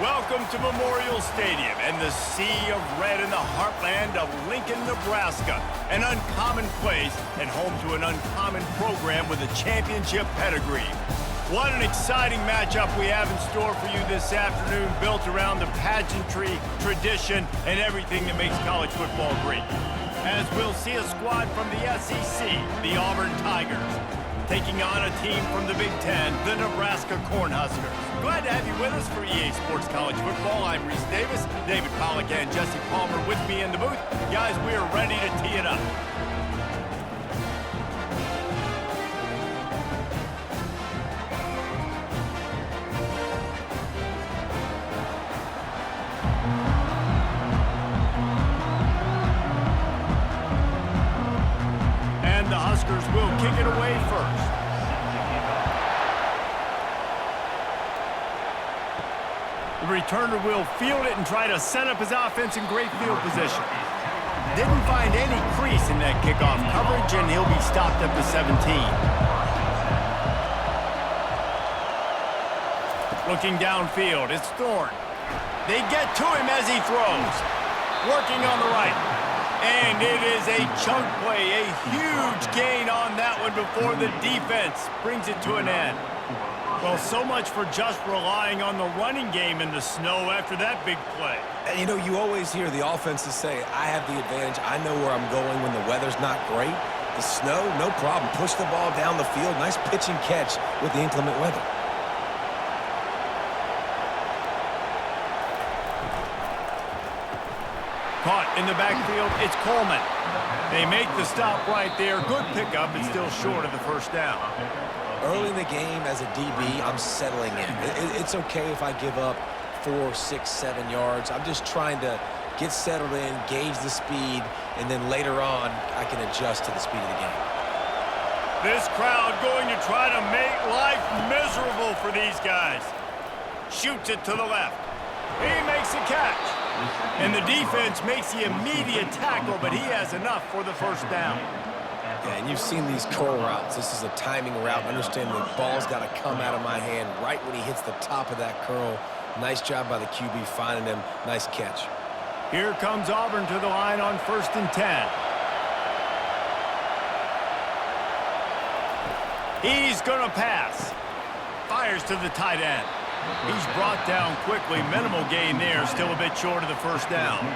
Welcome to Memorial Stadium and the sea of red in the heartland of Lincoln, Nebraska. An uncommon place and home to an uncommon program with a championship pedigree. What an exciting matchup we have in store for you this afternoon, built around the pageantry, tradition, and everything that makes college football great. As we'll see a squad from the SEC, the Auburn Tigers, taking on a team from the Big 10, the Nebraska Cornhuskers. Glad to have you with us for EA Sports College Football. I'm Reese Davis, David Pollack and Jesse Palmer with me in the booth. Guys, we are ready to tee it up. And the Huskers will kick it away first. The returner will field it and try to set up his offense in great field position. Didn't find any crease in that kickoff coverage, and he'll be stopped at the 17. Looking downfield, it's Thorne. They get to him as he throws. Working on the right. And it is a chunk play, a huge gain on that one before the defense brings it to an end. Well, so much for just relying on the running game in the snow after that big play. And, you know, you always hear the offenses say, I have the advantage. I know where I'm going when the weather's not great. The snow, no problem. Push the ball down the field. Nice pitch and catch with the inclement weather. Caught in the backfield, it's Coleman. They make the stop right there. Good pickup, but still short of the first down. Early in the game, as a DB, I'm settling in. It's okay if I give up 4, 6, 7 yards. I'm just trying to get settled in, gauge the speed, and then later on, I can adjust to the speed of the game. This crowd going to try to make life miserable for these guys. Shoots it to the left. He makes a catch. And the defense makes the immediate tackle, but he has enough for the first down. Yeah, and you've seen these curl routes. This is a timing route. Understand the ball's got to come out of my hand right when he hits the top of that curl. Nice job by the QB finding him. Nice catch. Here comes Auburn to the line on 1st and 10. He's going to pass. Fires to the tight end. He's brought down quickly. Minimal gain there. Still a bit short of the first down.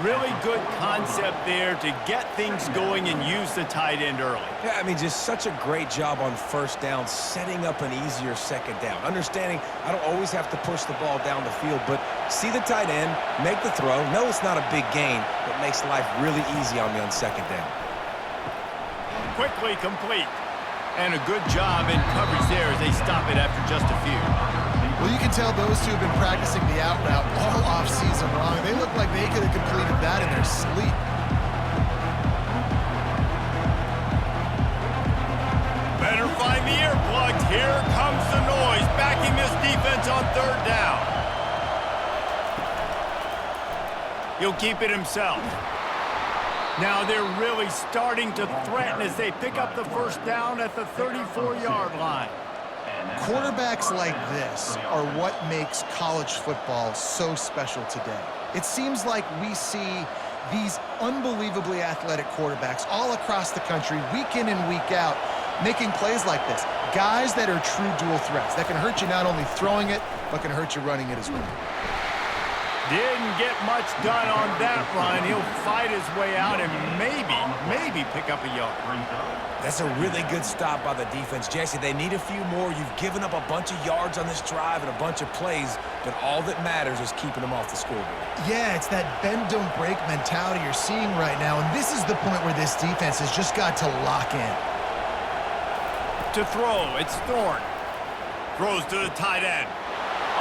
Really good concept there to get things going and use the tight end early. Yeah, I mean, just such a great job on first down, setting up an easier second down. Understanding I don't always have to push the ball down the field, but see the tight end, make the throw. No, it's not a big gain, but makes life really easy on me on second down. Quickly complete. And a good job in coverage there as they stop it after just a few. Well, you can tell those two have been practicing the out route all offseason long. They look like they could have completed that in their sleep. Better find the earplugs. Here comes the noise, backing this defense on 3rd down. He'll keep it himself. Now they're really starting to threaten as they pick up the first down at the 34-yard line. Quarterbacks like this are what makes college football so special today. It seems like we see these unbelievably athletic quarterbacks all across the country, week in and week out, making plays like this. Guys that are true dual threats, that can hurt you not only throwing it, but can hurt you running it as well. Didn't get much done on that run. He'll fight his way out and maybe pick up a yard. That's a really good stop by the defense. Jesse, they need a few more. You've given up a bunch of yards on this drive and a bunch of plays, but all that matters is keeping them off the scoreboard. Yeah, it's that bend, don't break mentality you're seeing right now, and this is the point where this defense has just got to lock in. To throw, it's Thorne. Throws to the tight end.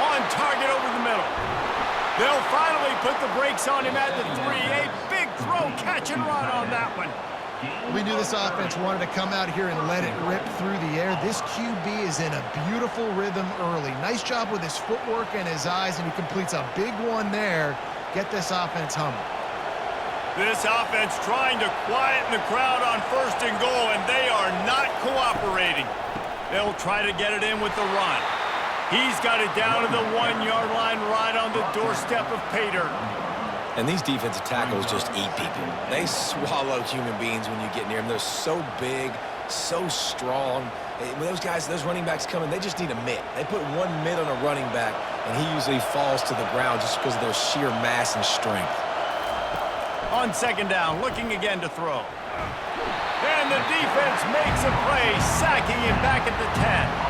On target over the middle. They'll finally put the brakes on him at the 3. A big throw, catch and run on that one. We knew this offense wanted to come out here and let it rip through the air. This QB is in a beautiful rhythm early. Nice job with his footwork and his eyes, and he completes a big one there. Get this offense humming. This offense trying to quieten the crowd on 1st and goal, and they are not cooperating. They'll try to get it in with the run. He's got it down to the 1-yard line right on the doorstep of pay dirt. And these defensive tackles just eat people. They swallow human beings when you get near them. They're so big, so strong. When those guys, those running backs come in, they just need a mitt. They put one mitt on a running back, and he usually falls to the ground just because of their sheer mass and strength. On second down, looking again to throw. And the defense makes a play, sacking him back at the 10.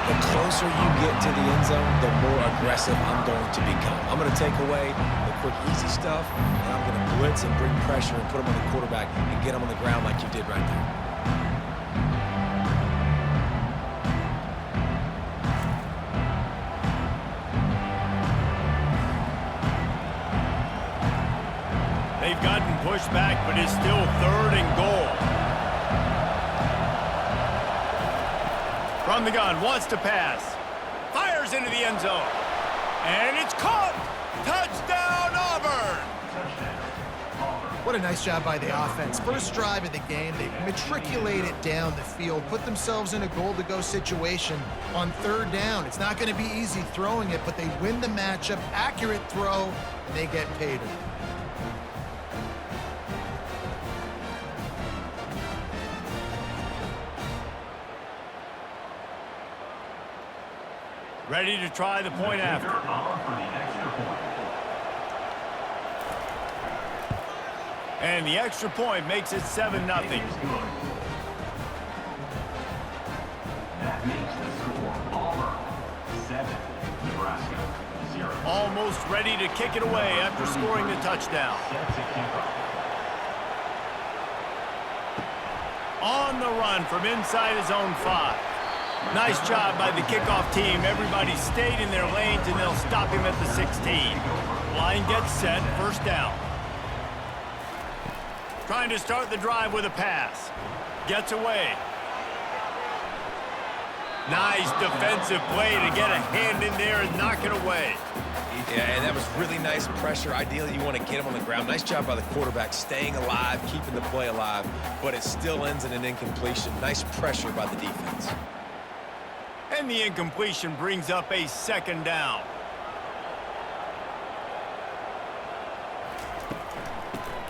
The closer you get to the end zone, the more aggressive I'm going to become. I'm going to take away the quick, easy stuff, and I'm going to blitz and bring pressure and put him on the quarterback and get him on the ground like you did right there. They've gotten pushed back, but it's still 3rd and goal. From the gun, wants to pass. Fires into the end zone. And it's caught! Touchdown, Auburn! What a nice job by the offense. First drive of the game, they matriculated down the field, put themselves in a goal-to-go situation on 3rd down. It's not going to be easy throwing it, but they win the matchup. Accurate throw, and they get paid. Ready to try the point after. And the extra point makes it 7-0. That makes the score Auburn 7, Nebraska 0. Almost ready to kick it away after scoring the touchdown. On the run from inside his own 5. Nice job by the kickoff team. Everybody stayed in their lanes, and they'll stop him at the 16. Line gets set, first down. Trying to start the drive with a pass. Gets away. Nice defensive play to get a hand in there and knock it away. Yeah, and that was really nice pressure. Ideally, you want to get him on the ground. Nice job by the quarterback staying alive, keeping the play alive, but it still ends in an incompletion. Nice pressure by the defense. And the incompletion brings up a 2nd down.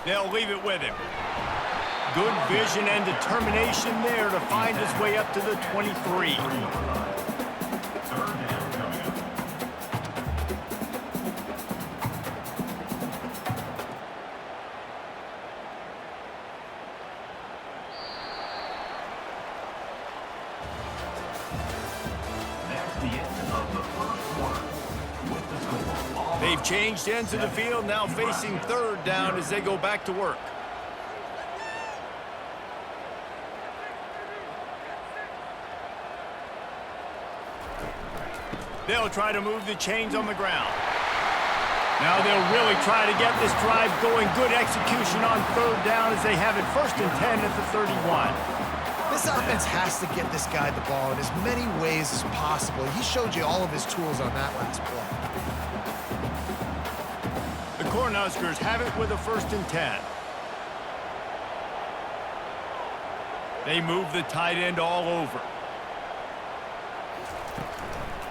They'll leave it with him. Good vision and determination there to find his way up to the 23. They've changed ends of the field, now facing 3rd down as they go back to work. They'll try to move the chains on the ground. Now they'll really try to get this drive going. Good execution on 3rd down as they have it 1st and 10 at the 31. This offense has to get this guy the ball in as many ways as possible. He showed you all of his tools on that last play. The Cornhuskers have it with a 1st and 10. They move the tight end all over.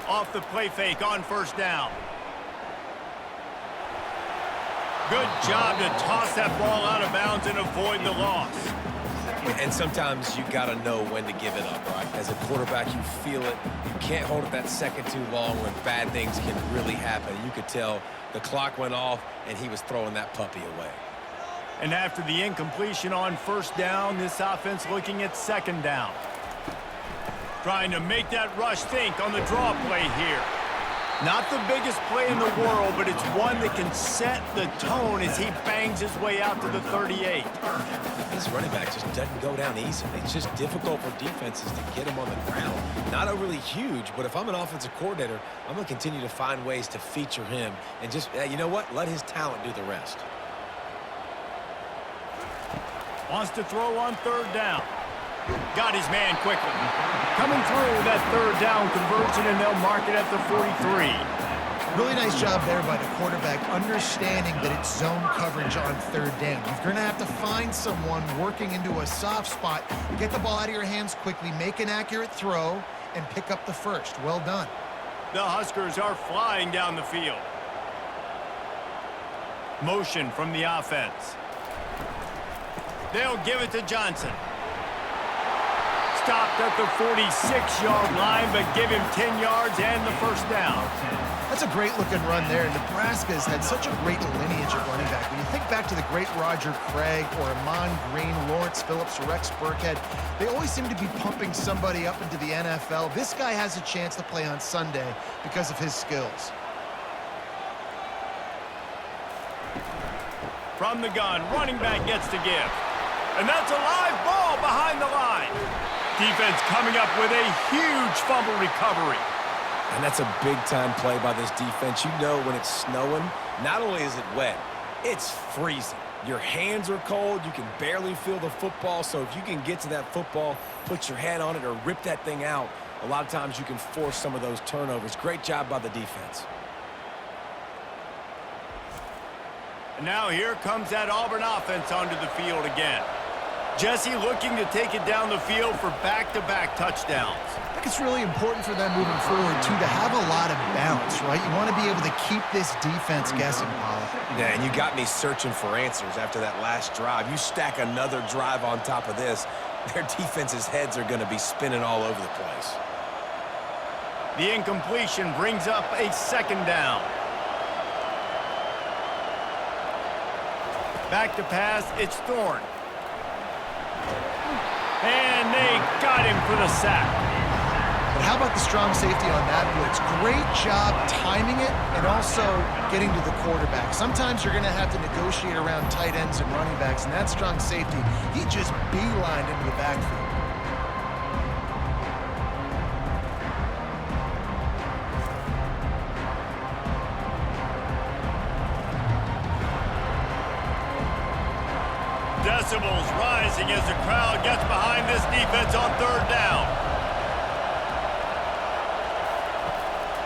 Off the play fake on 1st down. Good job to toss that ball out of bounds and avoid the loss. And sometimes you got to know when to give it up, right? As a quarterback, you feel it. You can't hold it that second too long when bad things can really happen. You could tell the clock went off, and he was throwing that puppy away. And after the incompletion on 1st down, this offense looking at 2nd down. Trying to make that rush think on the draw play here. Not the biggest play in the world, but it's one that can set the tone as he bangs his way out to the 38. This running back just doesn't go down easily. It's just difficult for defenses to get him on the ground. Not overly huge, but if I'm an offensive coordinator, I'm going to continue to find ways to feature him and just, you know what, let his talent do the rest. Wants to throw on 3rd down. Got his man quickly. Coming through that 3rd down conversion, and they'll mark it at the 43. Really nice job there by the quarterback, understanding that it's zone coverage on 3rd down. You're going to have to find someone working into a soft spot, get the ball out of your hands quickly, make an accurate throw, and pick up the 1st. Well done. The Huskers are flying down the field. Motion from the offense. They'll give it to Johnson. Stopped at the 46-yard line, but give him 10 yards and the first down. That's a great-looking run there. Nebraska has had such a great lineage of running back. When you think back to the great Roger Craig or Amon Green, Lawrence Phillips, or Rex Burkhead, they always seem to be pumping somebody up into the NFL. This guy has a chance to play on Sunday because of his skills. From the gun, running back gets to give. And that's a live ball behind the line. Defense coming up with a huge fumble recovery. And that's a big-time play by this defense. You know when it's snowing, not only is it wet, it's freezing. Your hands are cold. You can barely feel the football. So if you can get to that football, put your hand on it, or rip that thing out, a lot of times you can force some of those turnovers. Great job by the defense. And now here comes that Auburn offense onto the field again. Jesse looking to take it down the field for back-to-back touchdowns. I think it's really important for them moving forward, too, to have a lot of balance, right? You want to be able to keep this defense guessing, Paul. Yeah, and you got me searching for answers after that last drive. You stack another drive on top of this, their defense's heads are going to be spinning all over the place. The incompletion brings up a second down. Back to pass, it's Thorne. And they got him for the sack. But how about the strong safety on that blitz? Great job timing it and also getting to the quarterback. Sometimes you're going to have to negotiate around tight ends and running backs, and that strong safety, he just beelined into the backfield. Decibels rising as the crowd gets behind this defense on third down.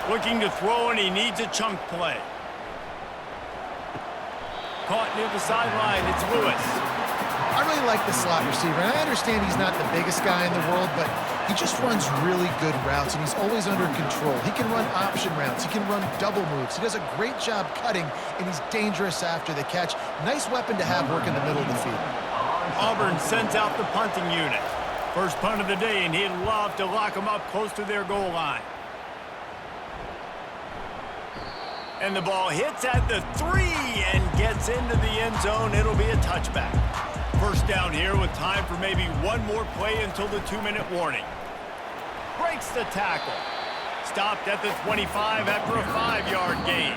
Looking to throw, and he needs a chunk play. Caught near the sideline, it's Lewis. I really like the slot receiver, and I understand he's not the biggest guy in the world, but he just runs really good routes, and he's always under control. He can run option routes. He can run double moves. He does a great job cutting, and he's dangerous after the catch. Nice weapon to have work in the middle of the field. Auburn sends out the punting unit. First punt of the day, and he'd love to lock them up close to their goal line. And the ball hits at the 3 and gets into the end zone. It'll be a touchback. First down here with time for maybe one more play until the 2-minute warning. Breaks the tackle. Stopped at the 25 after a 5-yard gain.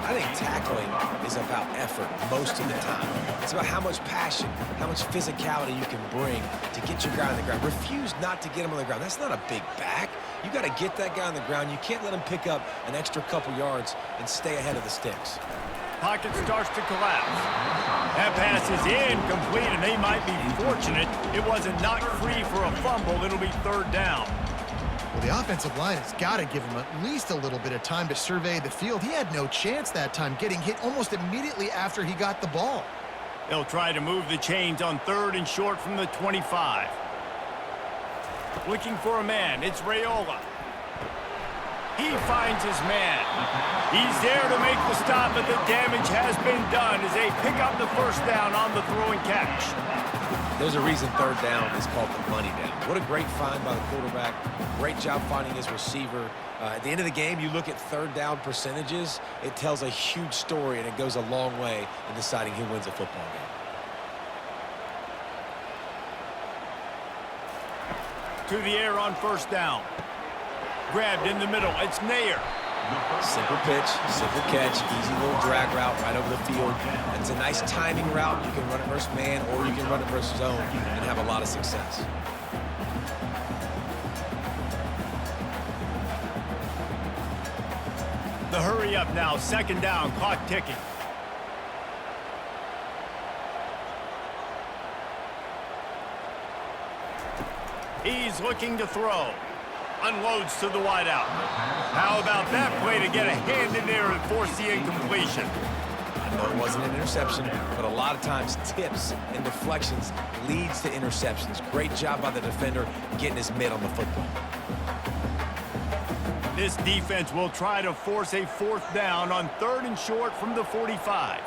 I think tackling is about effort most of the time. It's about how much passion, how much physicality you can bring to get your guy on the ground. Refuse not to get him on the ground. That's not a big back. You got to get that guy on the ground. You can't let him pick up an extra couple yards and stay ahead of the sticks. Pocket starts to collapse. That pass is incomplete, and they might be fortunate it wasn't knocked free for a fumble. It'll be third down. Well, the offensive line has got to give him at least a little bit of time to survey the field. He had no chance that time, getting hit almost immediately after he got the ball. They'll try to move the chains on third and short from the 25. Looking for a man, it's Raiola. He finds his man. He's there to make the stop, but the damage has been done as they pick up the first down on the throw and catch. There's a reason third down is called the money down. What a great find by the quarterback. Great job finding his receiver. At the end of the game, you look at third down percentages. It tells a huge story, and it goes a long way in deciding who wins a football game. To the air on first down. Grabbed in the middle. It's Nair. Simple pitch, simple catch, easy little drag route right over the field. And it's a nice timing route. You can run it versus man, or you can run it versus zone and have a lot of success. The hurry up now. Second down. Clock ticking. He's looking to throw. Unloads to the wideout. How about that play to get a hand in there and force the incompletion? I know it wasn't an interception, but a lot of times tips and deflections leads to interceptions. Great job by the defender getting his mitt on the football. This defense will try to force a 4th down on 3rd and short from the 45.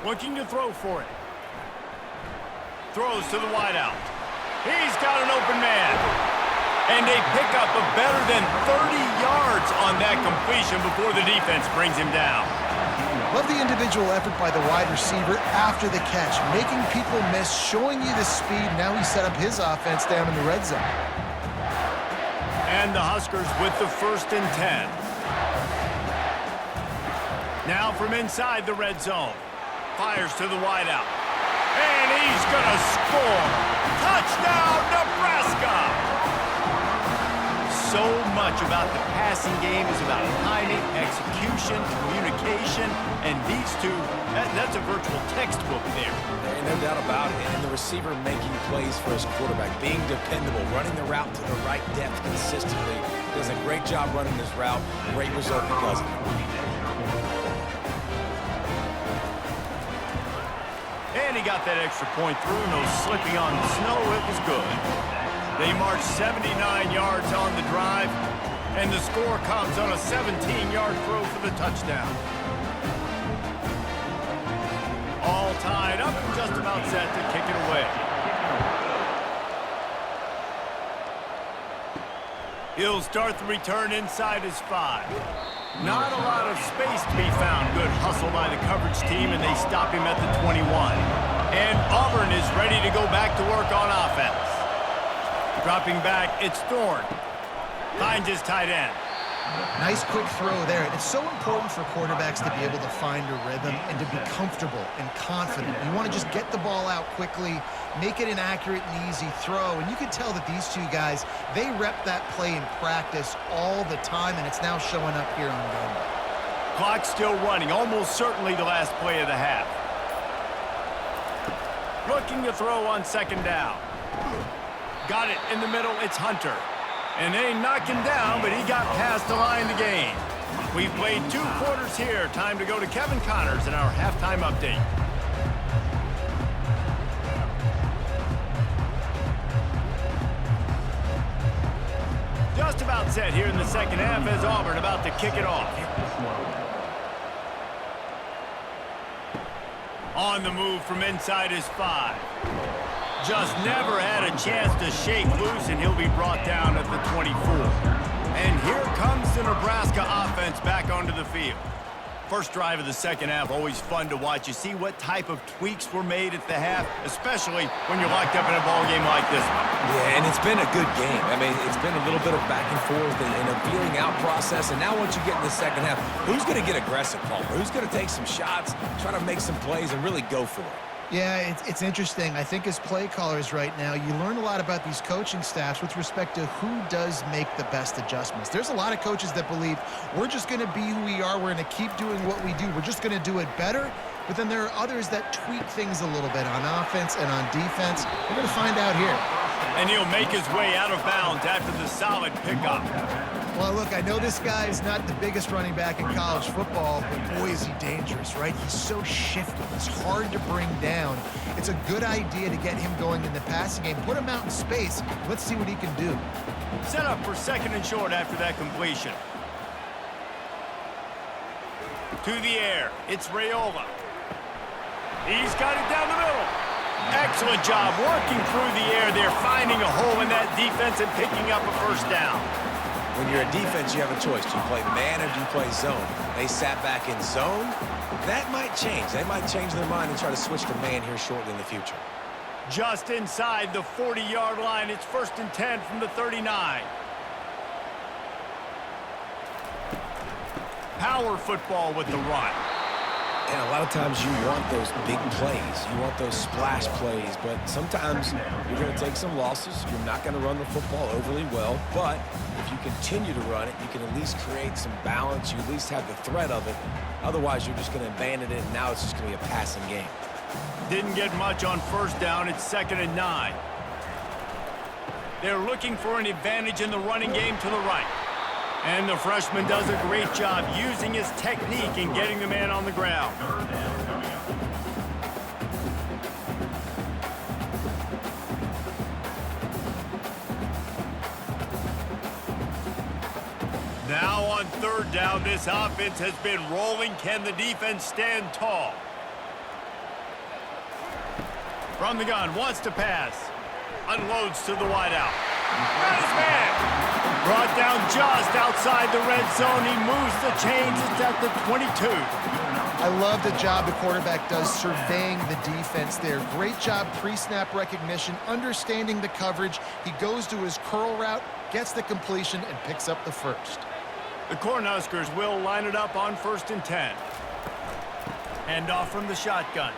Looking to throw for it. Throws to the wideout. He's got an open man. And a pickup of better than 30 yards on that completion before the defense brings him down. Love the individual effort by the wide receiver after the catch, making people miss, showing you the speed. Now he set up his offense down in the red zone. And the Huskers with the 1st and 10. Now from inside the red zone. Fires to the wideout. And he's going to score. Touchdown, Nebraska! So much about the passing game is about timing, execution, communication, and these two, that's a virtual textbook there. Ain't no doubt about it. And the receiver making plays for his quarterback, being dependable, running the route to the right depth consistently. Does a great job running this route. Great result because of it. And he got that extra point through. No slipping on the snow. It was good. They marched 79 yards on the drive, and the score comes on a 17-yard throw for the touchdown. All tied up and just about set to kick it away. He'll start the return inside his 5. Not a lot of space to be found. Good hustle by the coverage team, and they stop him at the 21. And Auburn is ready to go back to work on offense. Dropping back, it's Thorne. Finds his tight end. Nice quick throw there. It's so important for quarterbacks to be able to find a rhythm and to be comfortable and confident. You want to just get the ball out quickly, make it an accurate and easy throw. And you can tell that these two guys, they rep that play in practice all the time, and it's now showing up here on game. Clock still running, almost certainly the last play of the half. Looking to throw on 2nd down. Got it in the middle, it's Hunter. And they knocked him down, but he got past the line to gain. We've played 2 quarters here. Time to go to Kevin Connors in our halftime update. Just about set here in the 2nd half as Auburn about to kick it off. On the move from inside his 5. Just never had a chance to shake loose, and he'll be brought down at the 24. And here comes the Nebraska offense back onto the field. First drive of the 2nd half, always fun to watch. You see what type of tweaks were made at the half, especially when you're locked up in a ball game like this one. Yeah, and it's been a good game. I mean, it's been a little bit of back and forth and a feeling out process. And now once you get in the 2nd half, who's going to get aggressive, Palmer? Who's going to take some shots, try to make some plays, and really go for it? Yeah, it's interesting. I think as play callers right now, you learn a lot about these coaching staffs with respect to who does make the best adjustments. There's a lot of coaches that believe we're just going to be who we are. We're going to keep doing what we do. We're just going to do it better. But then there are others that tweak things a little bit on offense and on defense. We're going to find out here. And he'll make his way out of bounds after the solid pickup. Well, look, I know this guy is not the biggest running back in college football, but boy, is he dangerous, right? He's so shifty. He's hard to bring down. It's a good idea to get him going in the passing game. Put him out in space. Let's see what he can do. Set up for 2nd and short after that completion. To the air. It's Raiola. He's got it down the middle. Excellent job working through the air there, finding a hole in that defense and picking up a 1st down. When you're a defense, you have a choice. Do you play man or do you play zone? They sat back in zone. That might change. They might change their mind and try to switch to man here shortly in the future. Just inside the 40-yard line, it's 1st and 10 from the 39. Power football with the run. And a lot of times you want those big plays. You want those splash plays. But sometimes you're going to take some losses. You're not going to run the football overly well. But if you continue to run it, you can at least create some balance. You at least have the threat of it. Otherwise, you're just going to abandon it, and now it's just going to be a passing game. Didn't get much on 1st down. It's 2nd and 9. They're looking for an advantage in the running game to the right. And the freshman does a great job using his technique and getting the man on the ground. Now on third down, this offense has been rolling. Can the defense stand tall? From the gun, wants to pass. Unloads to the wideout. Got his man. Brought down just outside the red zone. He moves the chains. It's at the 22. I love the job the quarterback does surveying the defense there. Great job pre-snap recognition, understanding the coverage. He goes to his curl route, gets the completion, and picks up the first. The Cornhuskers will line it up on 1st and 10. Hand off from the shotgun.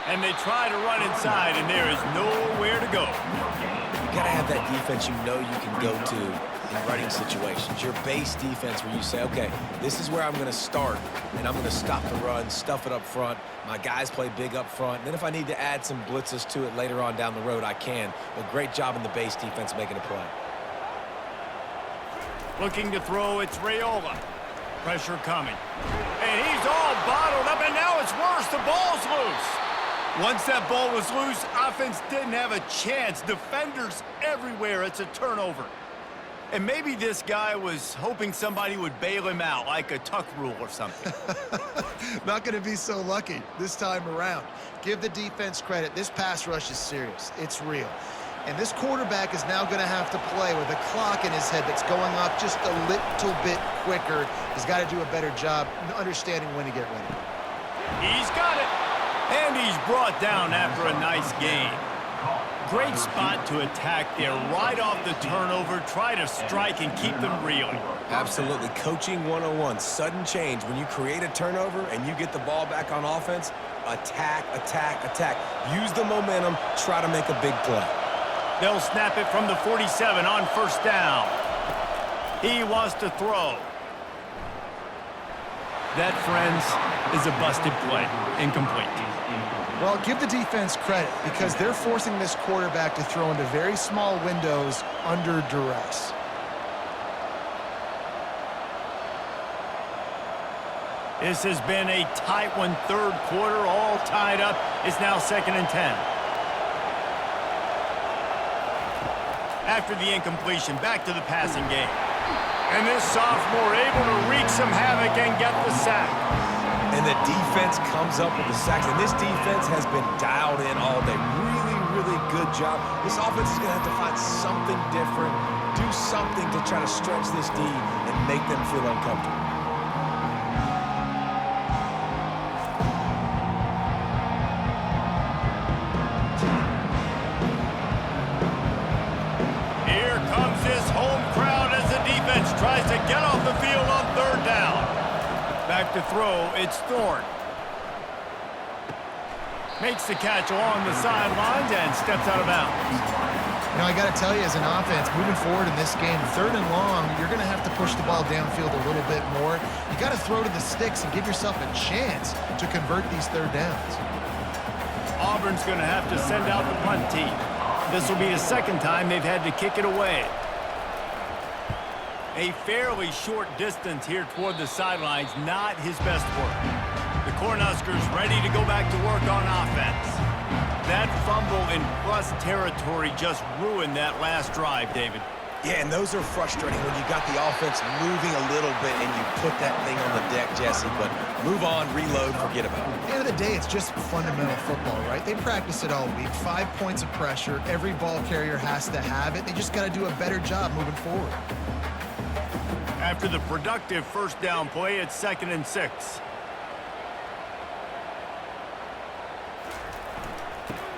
And they try to run inside, and there is nowhere to go. You got to have that defense you know you can go to in running situations. Your base defense where you say, okay, this is where I'm going to start, and I'm going to stop the run, stuff it up front. My guys play big up front. And then if I need to add some blitzes to it later on down the road, I can. But great job in the base defense making a play. Looking to throw, it's Raiola. Pressure coming. And he's all bottled up, and now it's worse. The ball's loose. Once that ball was loose, offense didn't have a chance. Defenders everywhere. It's a turnover. And maybe this guy was hoping somebody would bail him out, like a tuck rule or something. Not going to be so lucky this time around. Give the defense credit. This pass rush is serious. It's real. And this quarterback is now going to have to play with a clock in his head that's going off just a little bit quicker. He's got to do a better job understanding when to get ready. He's got it. And he's brought down after a nice gain. Great spot to attack there, right off the turnover. Try to strike and keep them reeling. Absolutely. Coaching 101. Sudden change. When you create a turnover and you get the ball back on offense, attack, attack, attack. Use the momentum. Try to make a big play. They'll snap it from the 47 on 1st down. He wants to throw. That, friends, is a busted play. Incomplete. Well, give the defense credit because they're forcing this quarterback to throw into very small windows under duress. This has been a tight one. Third quarter, all tied up. It's now 2nd and 10. After the incompletion, back to the passing game. And this sophomore able to wreak some havoc and get the sack. And the defense comes up with the sacks. And this defense has been dialed in all day. Really, really good job. This offense is going to have to find something different, do something to try to stretch this D and make them feel uncomfortable. Here comes this home crowd as the defense tries to get off the field on 3rd down. Back to throw, it's Thorne. Makes the catch along the sidelines and steps out of bounds. You know, I got to tell you, as an offense, moving forward in this game, 3rd and long, you're going to have to push the ball downfield a little bit more. You got to throw to the sticks and give yourself a chance to convert these 3rd downs. Auburn's going to have to send out the punt team. This will be the 2nd time they've had to kick it away. A fairly short distance here toward the sidelines, not his best work. The Cornhuskers ready to go back to work on offense. That fumble in plus territory just ruined that last drive, David. Yeah, and those are frustrating when you got the offense moving a little bit and you put that thing on the deck, Jesse. But move on, reload, forget about it. At the end of the day, it's just fundamental football, right? They practice it all week. 5 points of pressure. Every ball carrier has to have it. They just got to do a better job moving forward. After the productive 1st down play, it's 2nd and 6.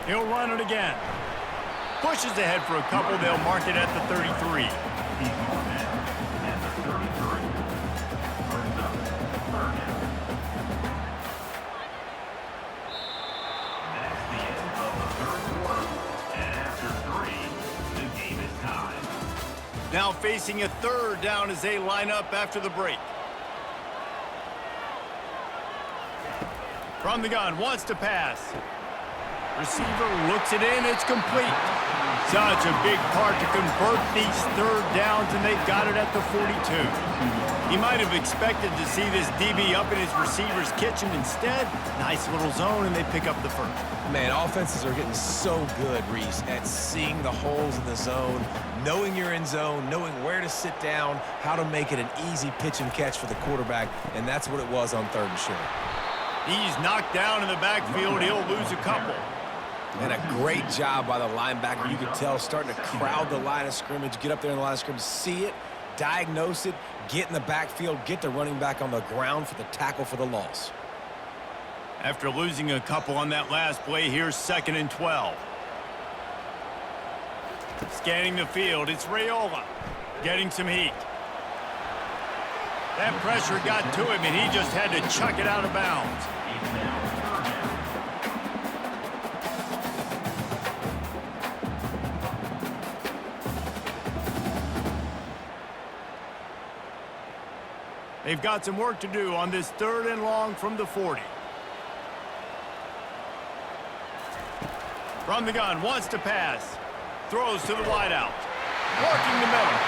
He'll run it again. Pushes ahead for a couple. They'll mark it at the 33. Now facing a 3rd down as they line up after the break. From the gun, wants to pass. Receiver looks it in, it's complete. Such a big part to convert these 3rd downs, and they've got it at the 42. He might have expected to see this DB up in his receiver's kitchen. Instead, nice little zone, and they pick up the first. Man, offenses are getting so good, Reese, at seeing the holes in the zone, knowing your end zone, knowing where to sit down, how to make it an easy pitch and catch for the quarterback, and that's what it was on 3rd and short. He's knocked down in the backfield. He'll lose a couple. And a great job by the linebacker. You could tell starting to crowd the line of scrimmage, get up there in the line of scrimmage, see it, diagnose it, get in the backfield, get the running back on the ground for the tackle for the loss. After losing a couple on that last play, here's 2nd and 12. Scanning the field, it's Raiola. Getting some heat. That pressure got to him, and he just had to chuck it out of bounds. They've got some work to do on this 3rd and long from the 40. From the gun, wants to pass. Throws to the wideout. Working the middle.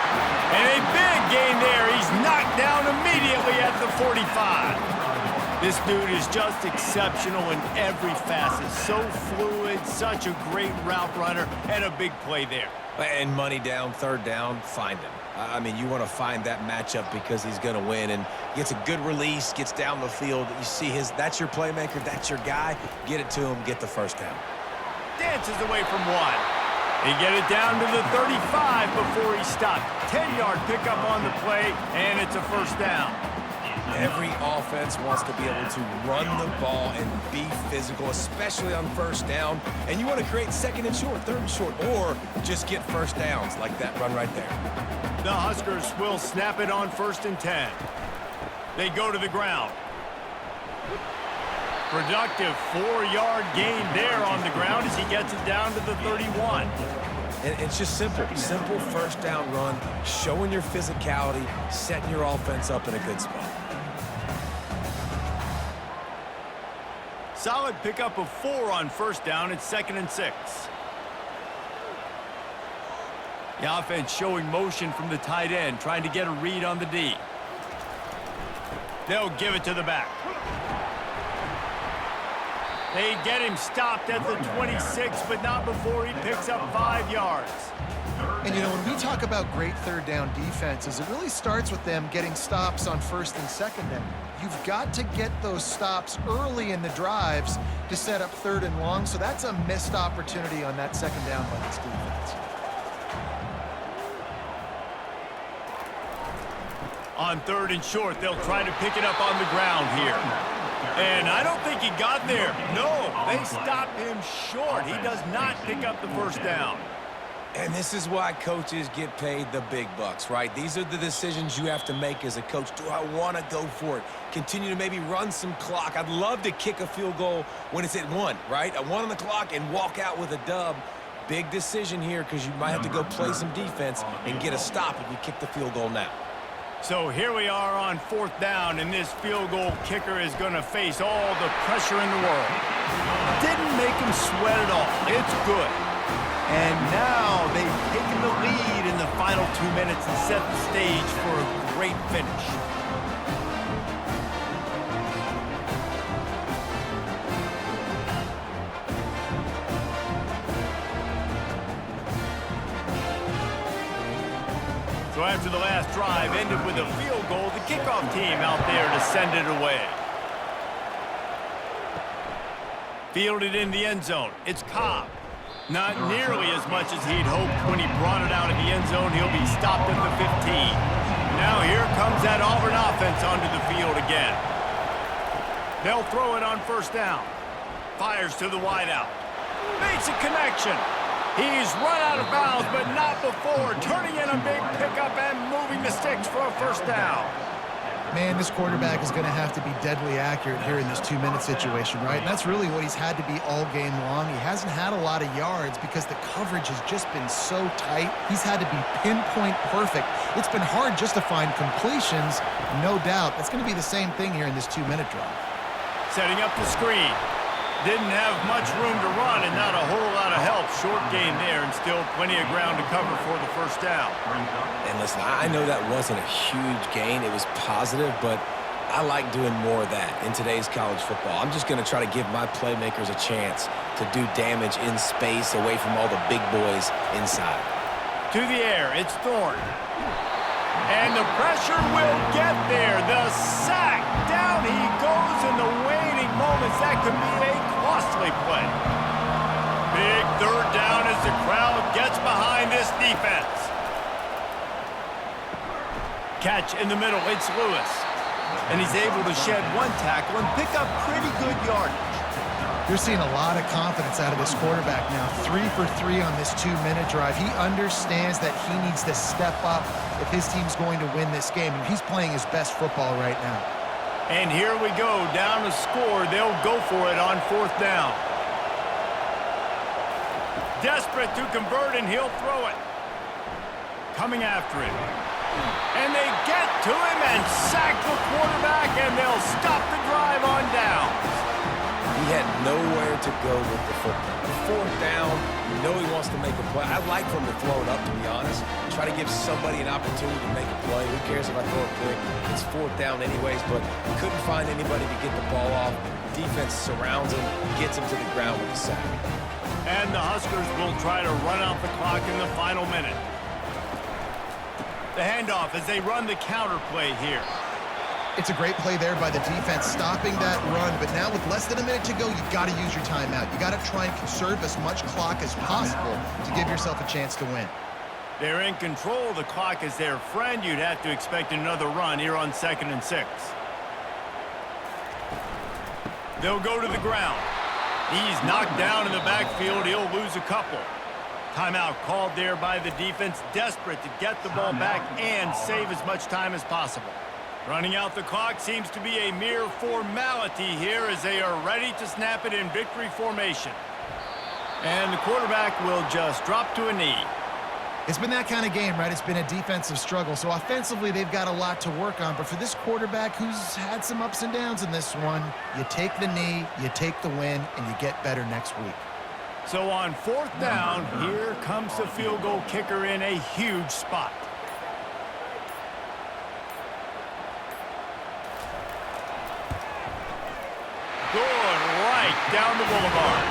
And a big gain there. He's knocked down immediately at the 45. This dude is just exceptional in every facet. So fluid, such a great route runner, and a big play there. And money down, 3rd down, find him. I mean, you want to find that matchup because he's going to win, and gets a good release, gets down the field. You see that's your playmaker, that's your guy. Get it to him, get the 1st down. Dances away from one. He get it down to the 35 before he stopped. 10-yard pickup on the play, and it's a 1st down. Every offense wants to be able to run the ball and be physical, especially on 1st down. And you want to create 2nd and short, 3rd and short, or just get 1st downs like that run right there. The Huskers will snap it on 1st and 10. They go to the ground. Productive 4-yard gain there on the ground as he gets it down to the 31. And it's just simple 1st down run, showing your physicality, setting your offense up in a good spot. Solid pickup of 4 on 1st down. It's 2nd and 6. The offense showing motion from the tight end, trying to get a read on the D. They'll give it to the back. They get him stopped at the 26, but not before he picks up 5 yards. And, you know, when we talk about great 3rd down defenses, it really starts with them getting stops on 1st and 2nd down. You've got to get those stops early in the drives to set up 3rd and long, so that's a missed opportunity on that 2nd down by this defense. On 3rd and short, they'll try to pick it up on the ground here. And I don't think he got there. No, they stop him short. He does not pick up the 1st down. And this is why coaches get paid the big bucks, right? These are the decisions you have to make as a coach. Do I want to go for it? Continue to maybe run some clock. I'd love to kick a field goal when it's at 1, right? A 1 on the clock and walk out with a dub. Big decision here because you might have to go play some defense and get a stop if you kick the field goal now. So here we are on 4th down, and this field goal kicker is going to face all the pressure in the world. Didn't make him sweat at all. It's good. And now they've taken the lead in the final 2 minutes and set the stage for a great finish. So after the last drive ended with a field goal, the kickoff team out there to send it away. Fielded in the end zone. It's Cobb. Not nearly as much as he'd hoped when he brought it out of the end zone. He'll be stopped at the 15. Now here comes that Auburn offense onto the field again. They'll throw it on 1st down. Fires to the wideout. Makes a connection. He's run out of bounds, but not before. Turning in a big pickup and moving the sticks for a 1st down. Man, this quarterback is going to have to be deadly accurate here in this 2-minute situation, right? And that's really what he's had to be all game long. He hasn't had a lot of yards because the coverage has just been so tight. He's had to be pinpoint perfect. It's been hard just to find completions, no doubt. That's going to be the same thing here in this 2-minute drive. Setting up the screen. Didn't have much room to run and not a whole lot of help. Short gain there and still plenty of ground to cover for the 1st down. And listen, I know that wasn't a huge gain. It was positive, but I like doing more of that in today's college football. I'm just going to try to give my playmakers a chance to do damage in space away from all the big boys inside. To the air, it's Thorne. And the pressure will get there. The sack. Down he goes in the waning moments. That could be a costly play. Big third down as the crowd gets behind this defense. Catch in the middle. It's Lewis. And he's able to shed one tackle and pick up pretty good yardage. You're seeing a lot of confidence out of this quarterback now. 3 for 3 on this 2-minute drive. He understands that he needs to step up if his team's going to win this game. And he's playing his best football right now. And here we go. Down to score. They'll go for it on 4th down. Desperate to convert, and he'll throw it. Coming after him. And they get to him and sack the quarterback, and they'll stop the drive on down. He had nowhere to go with the football. 4th down, you know he wants to make a play. I like for him to throw it up, to be honest. Try to give somebody an opportunity to make a play. Who cares if I throw a pick? It's 4th down anyways, but couldn't find anybody to get the ball off. Defense surrounds him, gets him to the ground with the sack. And the Huskers will try to run out the clock in the final minute. The handoff as they run the counter play here. It's a great play there by the defense, stopping that run. But now with less than a minute to go, you've got to use your timeout. You got to try and conserve as much clock as possible to give yourself a chance to win. They're in control. The clock is their friend. You'd have to expect another run here on 2nd and 6. They'll go to the ground. He's knocked down in the backfield. He'll lose a couple. Timeout called there by the defense, desperate to get the ball back and save as much time as possible. Running out the clock seems to be a mere formality here as they are ready to snap it in victory formation. And the quarterback will just drop to a knee. It's been that kind of game, right? It's been a defensive struggle. So offensively, they've got a lot to work on. But for this quarterback who's had some ups and downs in this one, you take the knee, you take the win, and you get better next week. So on 4th down, here comes the field goal kicker in a huge spot. Good right down the boulevard.